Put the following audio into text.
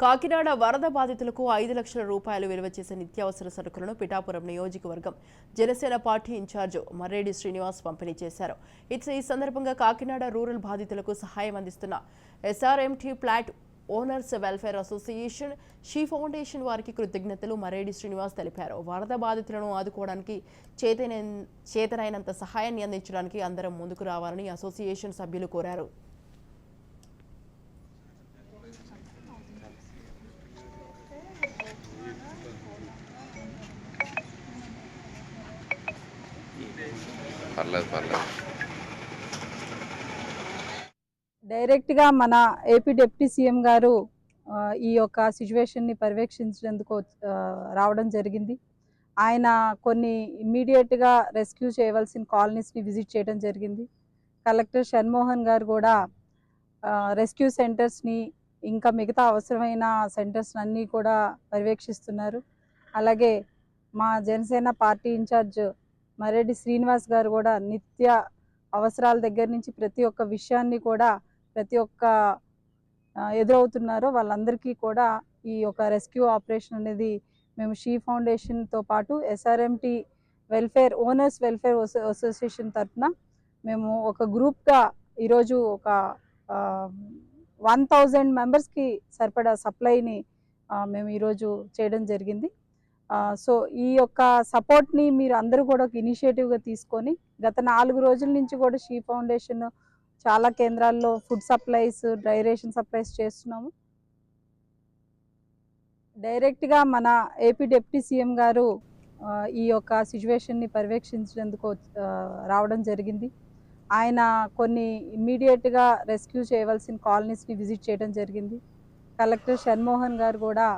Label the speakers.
Speaker 1: కాకినాడ వరద బాధితులకు 5 లక్షల రూపాయలు విలువ చేసే నిత్యావసర సరుకులను పిఠాపురం నియోజకవర్గం జనసేన పార్టీ ఇన్ఛార్జ్ మర్రెడ్డి శ్రీనివాస్ పంపిణీ చేశారు. ఈ సందర్భంగా కాకినాడ రూరల్ బాధితులకు సహాయం అందిస్తున్న SRMT flat owners welfare association, she foundation వారికి కృతజ్ఞతలు మర్రెడ్డి శ్రీనివాస్ తెలిపారు. వరద బాధితులను ఆదుకోవడానికి చేతనైనంత సహాయాన్ని అందించడానికి అందరం ముందుకు రావాలని అసోసియేషన్ సభ్యులు కోరారు.
Speaker 2: డైరెక్ట్గా మన ఏపీ డిప్యూటీ సీఎం గారు ఈ యొక్క సిచ్యువేషన్ని పర్యవేక్షించేందుకు రావడం జరిగింది. ఆయన కొన్ని ఇమ్మీడియట్గా రెస్క్యూ చేయవలసిన కాలనీస్ని విజిట్ చేయడం జరిగింది. కలెక్టర్ షణ్మోహన్ గారు కూడా రెస్క్యూ సెంటర్స్ని ఇంకా మిగతా అవసరమైన సెంటర్స్ అన్నీ కూడా పర్యవేక్షిస్తున్నారు. అలాగే మా జనసేన పార్టీ ఇన్ఛార్జ్ మర్రెడ్డి శ్రీనివాస్ గారు కూడా నిత్య అవసరాల దగ్గర నుంచి ప్రతి ఒక్క విషయాన్ని కూడా ప్రతి ఒక్క ఎదురవుతున్నారో వాళ్ళందరికీ కూడా ఈ యొక్క రెస్క్యూ ఆపరేషన్ అనేది మేము షీ ఫౌండేషన్తో పాటు ఎస్ఆర్ఎంటీ ఓనర్స్ వెల్ఫేర్ అసోసియేషన్ తరఫున మేము ఒక గ్రూప్గా ఈరోజు ఒక 1000 మెంబర్స్కి సరిపడా సప్లైని మేము ఈరోజు చేయడం జరిగింది. సో ఈ యొక్క సపోర్ట్ని మీరు అందరూ కూడా ఒక ఇనిషియేటివ్గా తీసుకొని గత 4 రోజుల నుంచి కూడా షీ ఫౌండేషన్ చాలా కేంద్రాల్లో food supplies, dry ration supplies చేస్తున్నాము. డైరెక్ట్గా మన ఏపీ డిప్యూటీ సీఎం గారు ఈ యొక్క సిచ్యువేషన్ని పర్యవేక్షించేందుకు రావడం జరిగింది. ఆయన కొన్ని ఇమ్మీడియట్గా రెస్క్యూ చేయవలసిన కాలనీస్ని విజిట్ చేయడం జరిగింది. కలెక్టర్ షణ్మోహన్ గారు కూడా